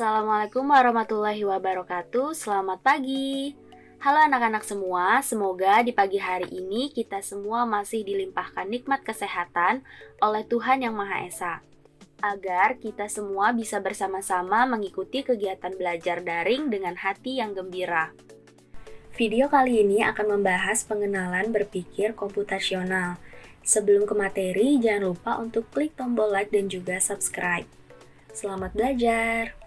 Assalamualaikum warahmatullahi wabarakatuh. Selamat pagi. Halo anak-anak semua, semoga di pagi hari ini kita semua masih dilimpahkan nikmat kesehatan oleh Tuhan Yang Maha Esa, agar kita semua bisa bersama-sama mengikuti kegiatan belajar daring dengan hati yang gembira. Video kali ini akan membahas pengenalan berpikir komputasional. Sebelum ke materi, jangan lupa untuk klik tombol like dan juga subscribe. Selamat belajar!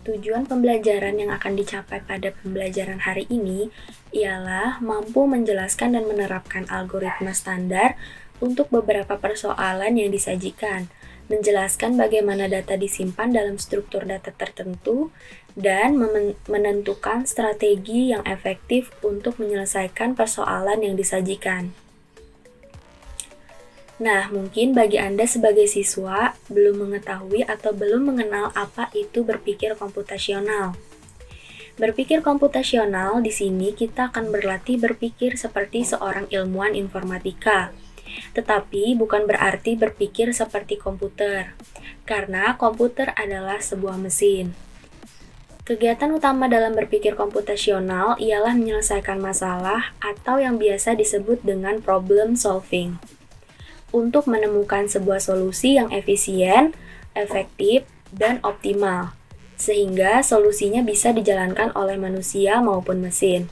Tujuan pembelajaran yang akan dicapai pada pembelajaran hari ini ialah mampu menjelaskan dan menerapkan algoritma standar untuk beberapa persoalan yang disajikan, menjelaskan bagaimana data disimpan dalam struktur data tertentu, dan menentukan strategi yang efektif untuk menyelesaikan persoalan yang disajikan. Nah, mungkin bagi Anda sebagai siswa belum mengetahui atau belum mengenal apa itu berpikir komputasional. Berpikir komputasional di sini kita akan berlatih berpikir seperti seorang ilmuwan informatika. Tetapi bukan berarti berpikir seperti komputer, karena komputer adalah sebuah mesin. Kegiatan utama dalam berpikir komputasional ialah menyelesaikan masalah atau yang biasa disebut dengan problem solving, untuk menemukan sebuah solusi yang efisien, efektif, dan optimal, sehingga solusinya bisa dijalankan oleh manusia maupun mesin.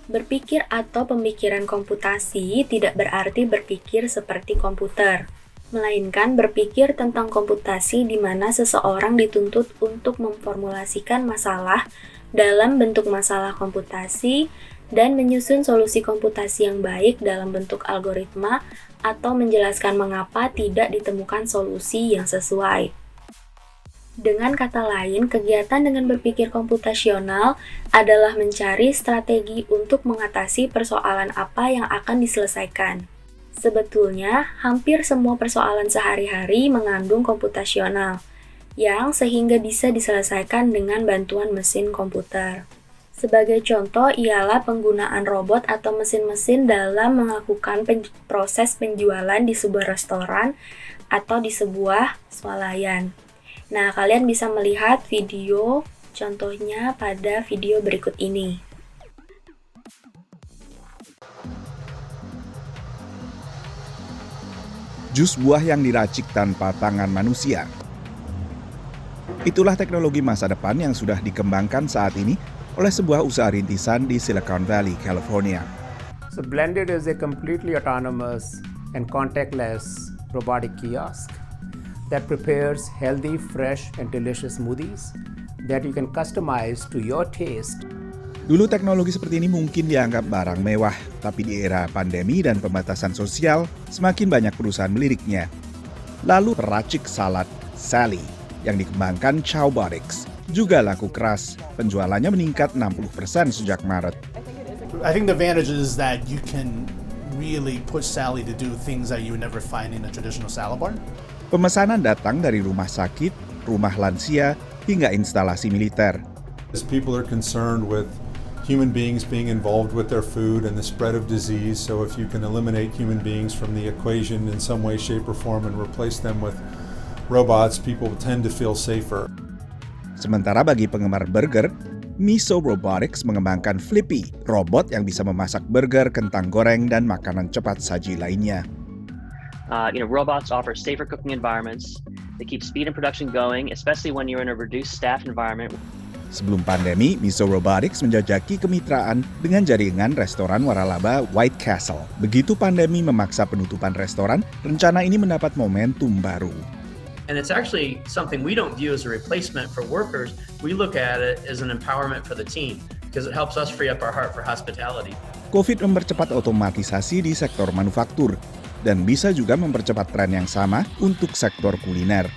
Berpikir atau pemikiran komputasi tidak berarti berpikir seperti komputer, melainkan berpikir tentang komputasi di mana seseorang dituntut untuk memformulasikan masalah dalam bentuk masalah komputasi dan menyusun solusi komputasi yang baik dalam bentuk algoritma atau menjelaskan mengapa tidak ditemukan solusi yang sesuai. Dengan kata lain, kegiatan dengan berpikir komputasional adalah mencari strategi untuk mengatasi persoalan apa yang akan diselesaikan. Sebetulnya, hampir semua persoalan sehari-hari mengandung komputasional, yang sehingga bisa diselesaikan dengan bantuan mesin komputer. Sebagai contoh ialah penggunaan robot atau mesin-mesin dalam melakukan proses penjualan di sebuah restoran atau di sebuah swalayan. Nah, kalian bisa melihat video contohnya pada video berikut ini. Jus buah yang diracik tanpa tangan manusia. Itulah teknologi masa depan yang sudah dikembangkan saat ini oleh sebuah usaha rintisan di Silicon Valley, California. So Blended is a completely autonomous and contactless robotic kiosk that prepares healthy, fresh, and delicious smoothies that you can customize to your taste. Dulu teknologi seperti ini mungkin dianggap barang mewah, tapi di era pandemi dan pembatasan sosial, semakin banyak perusahaan meliriknya. Lalu peracik salad Sally yang dikembangkan Chowbotics juga laku keras. Penjualannya meningkat 60% sejak Maret. I think the advantage is that you can really push Sally to do things that you would never find in a traditional salad bar. Pemesanan datang dari rumah sakit, rumah lansia, hingga instalasi militer. As people are concerned with human beings being involved with their food and the spread of disease, so if you can eliminate human beings from the equation in some way, shape, or form and replace them with robots, people tend to feel safer. Sementara bagi penggemar burger, Miso Robotics mengembangkan Flippy, robot yang bisa memasak burger, kentang goreng, dan makanan cepat saji lainnya. Robots offer safer cooking environments. They keep speed and production going, especially when you're in a reduced staff environment. Sebelum pandemi, Miso Robotics menjajaki kemitraan dengan jaringan restoran waralaba White Castle. Begitu pandemi memaksa penutupan restoran, rencana ini mendapat momentum baru. And it's actually something we don't view as a replacement for workers. We look at it as an empowerment for the team because it helps us free up our heart for hospitality. COVID mempercepat otomatisasi di sektor manufaktur dan bisa juga mempercepat tren yang sama untuk sektor kuliner.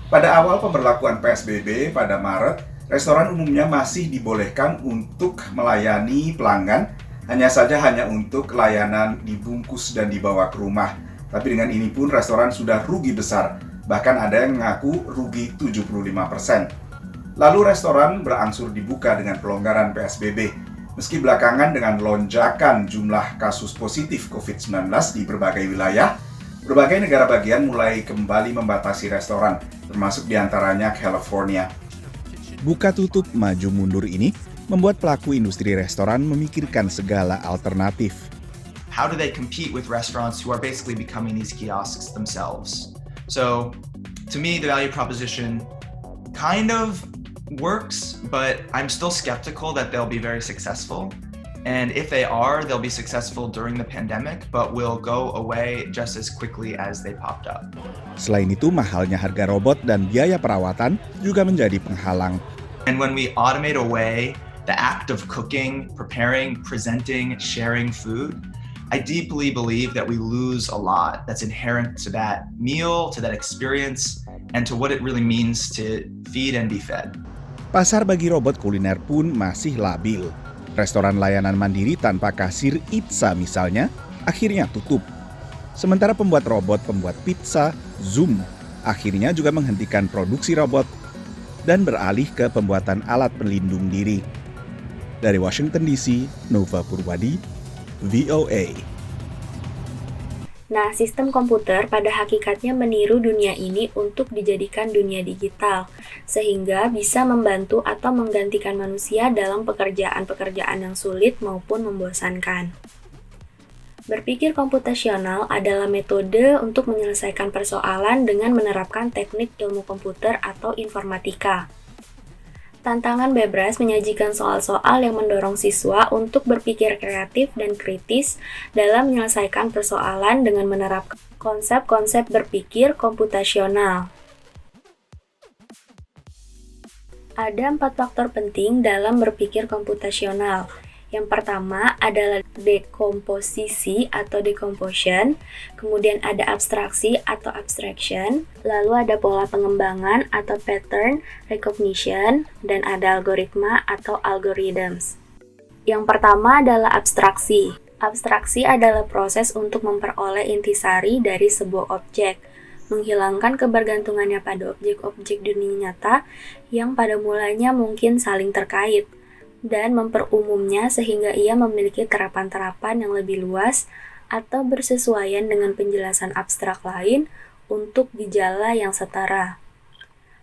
Pada awal pemberlakuan PSBB pada Maret, restoran umumnya masih dibolehkan untuk melayani pelanggan, hanya untuk layanan dibungkus dan dibawa ke rumah. Tapi dengan ini pun restoran sudah rugi besar. Bahkan ada yang mengaku rugi 75%. Lalu restoran berangsur dibuka dengan pelonggaran PSBB. Meski belakangan dengan lonjakan jumlah kasus positif COVID-19 di berbagai wilayah, Berbagai negara bagian mulai kembali membatasi restoran, termasuk diantaranya California. Buka tutup maju mundur ini membuat pelaku industri restoran memikirkan segala alternatif. How do they compete with restaurants who are basically becoming these kiosks themselves? So, to me, the value proposition kind of works, but I'm still skeptical that they'll be very successful. And if they are, they'll be successful during the pandemic, but will go away just as quickly as they popped up. Selain itu, mahalnya harga robot dan biaya perawatan juga menjadi penghalang. And when we automate away the act of cooking, preparing, presenting, sharing food, I deeply believe that we lose a lot that's inherent to that meal, to that experience, and to what it really means to feed and be fed. Pasar bagi robot kuliner pun masih labil. Restoran layanan mandiri tanpa kasir Itza misalnya, akhirnya tutup. Sementara pembuat robot pembuat pizza, Zoom, akhirnya juga menghentikan produksi robot dan beralih ke pembuatan alat pelindung diri. Dari Washington DC, Nova Purwadi, VOA. Nah, sistem komputer pada hakikatnya meniru dunia ini untuk dijadikan dunia digital, sehingga bisa membantu atau menggantikan manusia dalam pekerjaan-pekerjaan yang sulit maupun membosankan. Berpikir komputasional adalah metode untuk menyelesaikan persoalan dengan menerapkan teknik ilmu komputer atau informatika. Tantangan Bebras menyajikan soal-soal yang mendorong siswa untuk berpikir kreatif dan kritis dalam menyelesaikan persoalan dengan menerapkan konsep-konsep berpikir komputasional. Ada 4 faktor penting dalam berpikir komputasional. Yang pertama adalah dekomposisi atau decomposition, kemudian ada abstraksi atau abstraction, lalu ada pola pengembangan atau pattern recognition, dan ada algoritma atau algorithms. Yang pertama adalah abstraksi. Abstraksi adalah proses untuk memperoleh intisari dari sebuah objek, menghilangkan kebergantungannya pada objek-objek dunia nyata yang pada mulanya mungkin saling terkait, dan memperumumnya sehingga ia memiliki terapan-terapan yang lebih luas atau bersesuaian dengan penjelasan abstrak lain untuk gejala yang setara.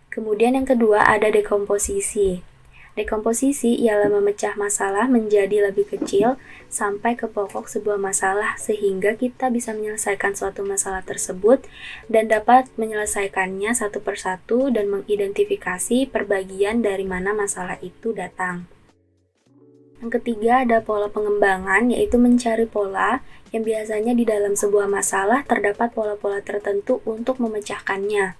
Kemudian yang kedua ada dekomposisi. Dekomposisi ialah memecah masalah menjadi lebih kecil sampai ke pokok sebuah masalah sehingga kita bisa menyelesaikan suatu masalah tersebut dan dapat menyelesaikannya satu persatu dan mengidentifikasi perbagian dari mana masalah itu datang. Yang ketiga ada pola pengembangan, yaitu mencari pola yang biasanya di dalam sebuah masalah terdapat pola-pola tertentu untuk memecahkannya.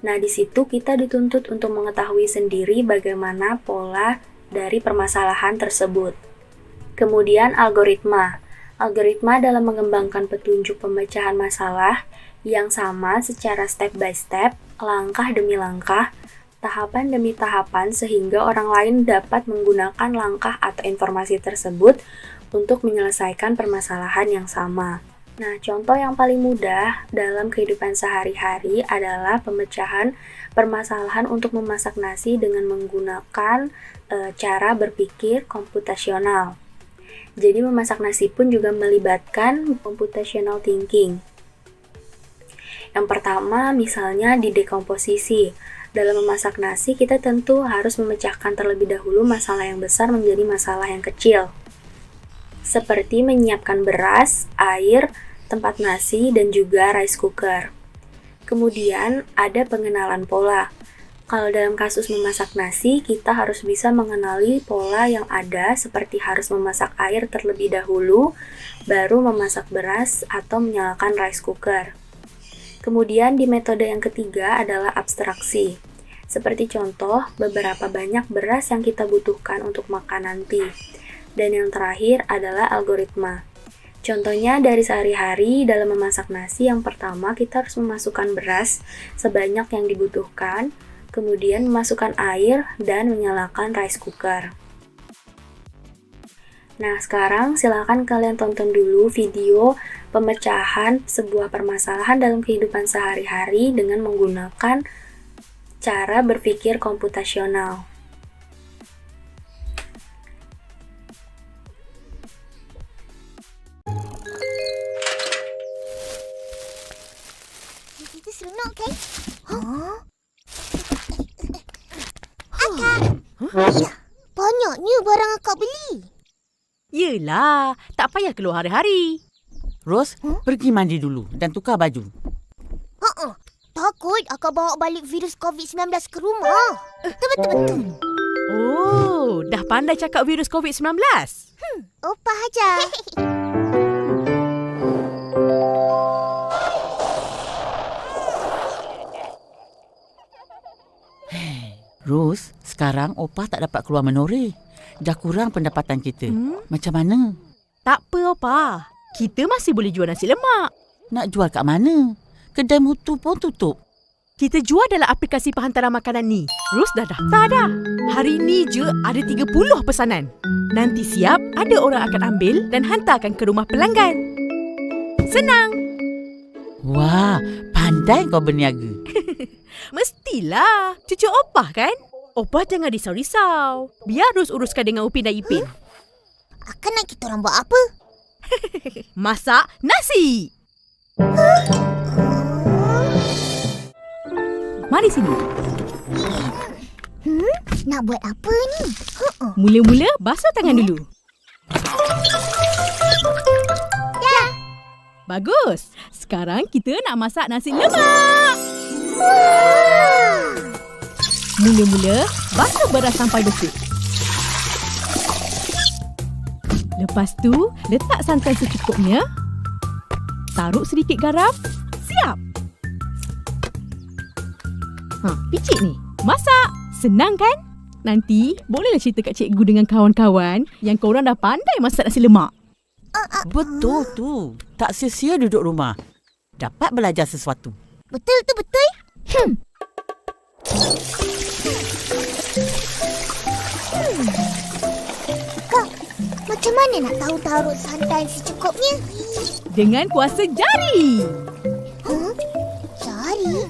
Nah, di situ kita dituntut untuk mengetahui sendiri bagaimana pola dari permasalahan tersebut. Kemudian algoritma. Algoritma dalam mengembangkan petunjuk pemecahan masalah yang sama secara step by step, langkah demi langkah, tahapan demi tahapan sehingga orang lain dapat menggunakan langkah atau informasi tersebut untuk menyelesaikan permasalahan yang sama. Nah, contoh yang paling mudah dalam kehidupan sehari-hari adalah pemecahan permasalahan untuk memasak nasi dengan menggunakan cara berpikir komputasional. Jadi memasak nasi pun juga melibatkan computational thinking. Yang pertama misalnya di dekomposisi. Dalam memasak nasi, kita tentu harus memecahkan terlebih dahulu masalah yang besar menjadi masalah yang kecil. Seperti menyiapkan beras, air, tempat nasi, dan juga rice cooker. Kemudian, ada pengenalan pola. Kalau dalam kasus memasak nasi, kita harus bisa mengenali pola yang ada seperti harus memasak air terlebih dahulu, baru memasak beras atau menyalakan rice cooker. Kemudian di metode yang ketiga adalah abstraksi. Seperti contoh, beberapa banyak beras yang kita butuhkan untuk makan nanti. Dan yang terakhir adalah algoritma. Contohnya dari sehari-hari dalam memasak nasi, yang pertama kita harus memasukkan beras sebanyak yang dibutuhkan, kemudian memasukkan air dan menyalakan rice cooker. Nah, sekarang silakan kalian tonton dulu video pemecahan sebuah permasalahan dalam kehidupan sehari-hari dengan menggunakan cara berpikir komputasional. Banyaknya barang akak beli. Yelah, tak payah keluar hari-hari. Ros, pergi mandi dulu dan tukar baju. Takut akak bawa balik virus COVID-19 ke rumah. Betul-betul. Oh, dah pandai cakap virus COVID-19? Opah aja. Ros, sekarang Opah tak dapat keluar menoreh. Dah kurang pendapatan kita. Macam mana? Tak apa, Opah. Kita masih boleh jual nasi lemak. Nak jual kat mana? Kedai mutu pun tutup. Kita jual dalam aplikasi penghantaran makanan ni. Ros dah daftar dah. Hari ni je ada 30 pesanan. Nanti siap, ada orang akan ambil dan hantarkan ke rumah pelanggan. Senang. Wah, pandai kau berniaga. Mestilah. Cucu Opah kan? Opah jangan risau-risau. Biar Ros uruskan dengan Upin dan Ipin. Akan nak kita orang buat apa? Masak nasi. Mari sini. Nak buat apa ni? Mula-mula basuh tangan dulu. Ya. Bagus. Sekarang kita nak masak nasi lemak. Mula-mula basuh beras sampai bersih. Lepas tu, letak santan secukupnya. Taruh sedikit garam. Siap. Picit ni. Masak. Senang kan? Nanti, bolehlah cerita kat cikgu dengan kawan-kawan yang korang dah pandai masak nasi lemak. Betul tu. Tak sia-sia duduk rumah. Dapat belajar sesuatu. Betul tu, betul. Kak, macam mana nak tahu taruh santan secukupnya? Dengan kuasa jari. Jari?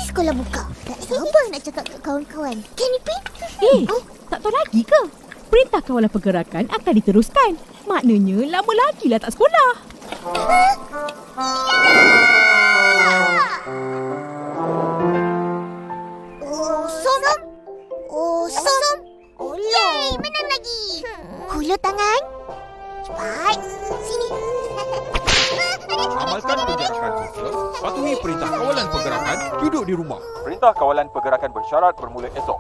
Sekolah buka. Tak sabar nak cakap kat kawan-kawan. Kan, Ipin? Tak tahu lagi ke? Perintah kawalan pergerakan akan diteruskan. Maknanya lama lagi lah tak sekolah. Osom. Yeay, menang lagi. Hulur tangan. Cepat. Sini. Amalkan penjarakan sosial, patuhi perintah kawalan pergerakan, duduk di rumah. Perintah kawalan pergerakan bersyarat bermula esok.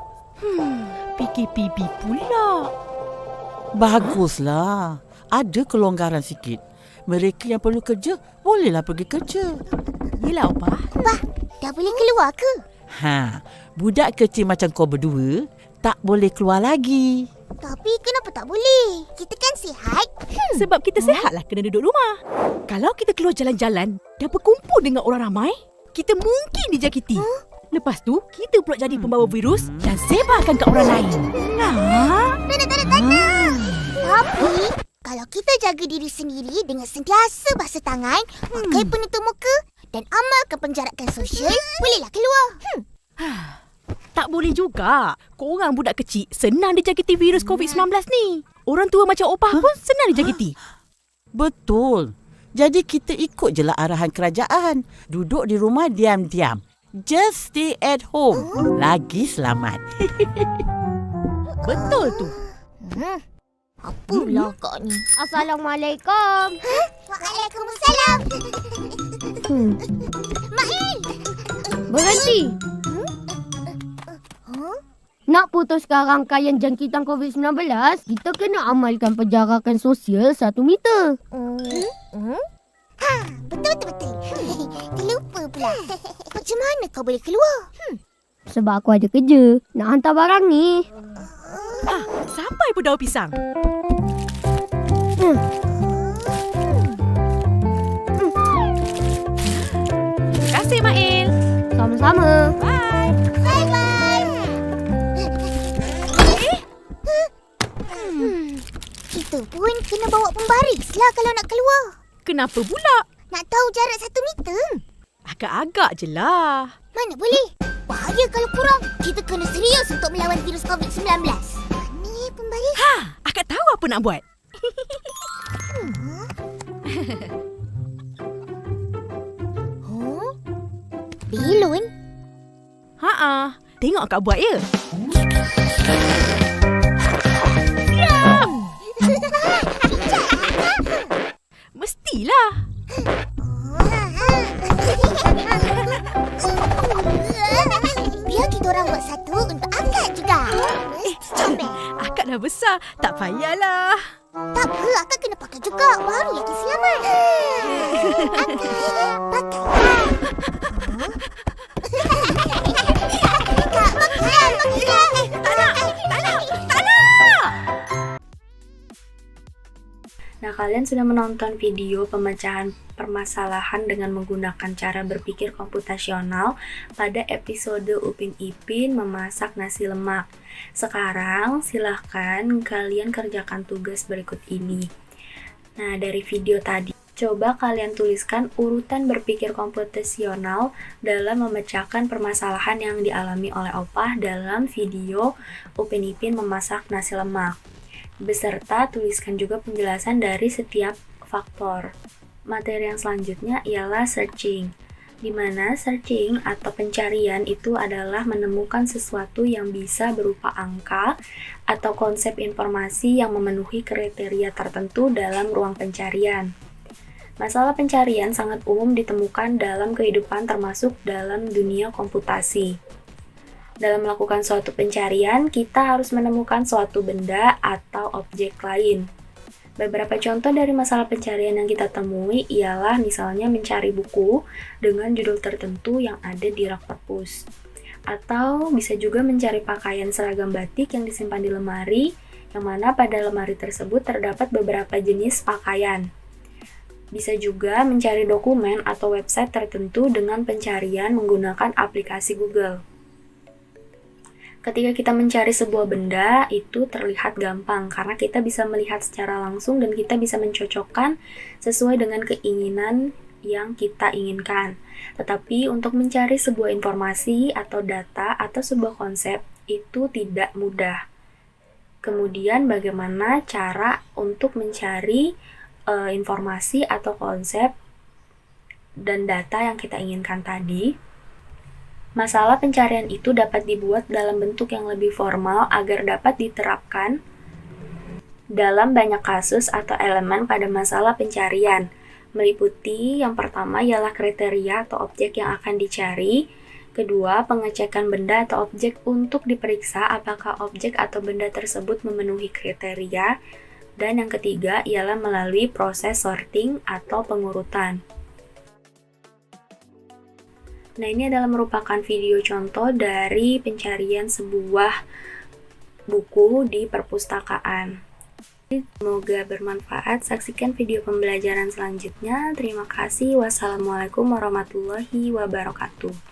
PKPB pula. Baguslah. Ada kelonggaran sikit. Mereka yang perlu kerja, bolehlah pergi kerja. Yelah, Opah. Opah, dah boleh keluar ke? Budak kecil macam kau berdua, tak boleh keluar lagi. Tapi kenapa tak boleh? Kita kan sihat. Sebab kita sihatlah kena duduk rumah. Kalau kita keluar jalan-jalan dan berkumpul dengan orang ramai, kita mungkin dijangkiti. Lepas tu, kita pula jadi pembawa virus dan sebarkan ke orang lain. Tapi, kalau kita jaga diri sendiri dengan sentiasa basuh tangan, pakai penutup muka dan amalkan penjarakan sosial, bolehlah keluar. Tak boleh juga. Korang budak kecil senang dijangkiti virus COVID-19 ni. Orang tua macam Opah pun senang dijangkiti. Betul. Jadi kita ikut je lah arahan kerajaan. Duduk di rumah diam-diam. Just stay at home. Lagi selamat. Betul tu. Apalah kak ni? Assalamualaikum. Waalaikumsalam. Mail. Berhenti. Nak putuskan rangkaian jangkitan COVID-19, kita kena amalkan penjarakan sosial 1 meter. Betul. Terlupa pula. Macam mana kau boleh keluar? Sebab aku ada kerja. Nak hantar barang ni. Sampai pun daun pisang. Terima kasih, Mail. Sama-sama. Bye. Bye-bye. Kita pun kena bawa pembaris lah kalau nak keluar. Kenapa pula? Nak tahu jarak 1 meter. Agak-agak je lah. Mana boleh? Bahaya kalau kurang. Kita kena serius untuk melawan virus COVID-19. Ni pembaris. Akak tahu apa nak buat. Belon? Tengok akak buat ya. Mestilah. Biar kita orang buat satu untuk akak juga. Akak dah besar, tak payahlah. Tak apa, akak kena pakai juga. Baru yakin selamat. Akak, pakai. Nah, kalian sudah menonton video pemecahan permasalahan dengan menggunakan cara berpikir komputasional pada episode Upin Ipin memasak nasi lemak. Sekarang, silahkan kalian kerjakan tugas berikut ini. Nah, dari video tadi, coba kalian tuliskan urutan berpikir komputasional dalam memecahkan permasalahan yang dialami oleh Opah dalam video Upin Ipin memasak nasi lemak. Beserta tuliskan juga penjelasan dari setiap faktor. Materi yang selanjutnya ialah searching, di mana searching atau pencarian itu adalah menemukan sesuatu yang bisa berupa angka atau konsep informasi yang memenuhi kriteria tertentu dalam ruang pencarian. Masalah pencarian sangat umum ditemukan dalam kehidupan termasuk dalam dunia komputasi. Dalam melakukan suatu pencarian, kita harus menemukan suatu benda atau objek lain. Beberapa contoh dari masalah pencarian yang kita temui ialah misalnya mencari buku dengan judul tertentu yang ada di rak perpus. Atau bisa juga mencari pakaian seragam batik yang disimpan di lemari, yang mana pada lemari tersebut terdapat beberapa jenis pakaian. Bisa juga mencari dokumen atau website tertentu dengan pencarian menggunakan aplikasi Google. Ketika kita mencari sebuah benda, itu terlihat gampang karena kita bisa melihat secara langsung dan kita bisa mencocokkan sesuai dengan keinginan yang kita inginkan. Tetapi untuk mencari sebuah informasi atau data atau sebuah konsep itu tidak mudah. Kemudian bagaimana cara untuk mencari informasi atau konsep dan data yang kita inginkan tadi? Masalah pencarian itu dapat dibuat dalam bentuk yang lebih formal agar dapat diterapkan dalam banyak kasus atau elemen pada masalah pencarian, meliputi yang pertama ialah kriteria atau objek yang akan dicari, kedua pengecekan benda atau objek untuk diperiksa apakah objek atau benda tersebut memenuhi kriteria, dan yang ketiga ialah melalui proses sorting atau pengurutan. Nah, ini adalah merupakan video contoh dari pencarian sebuah buku di perpustakaan. Semoga bermanfaat. Saksikan video pembelajaran selanjutnya. Terima kasih. Wassalamualaikum warahmatullahi wabarakatuh.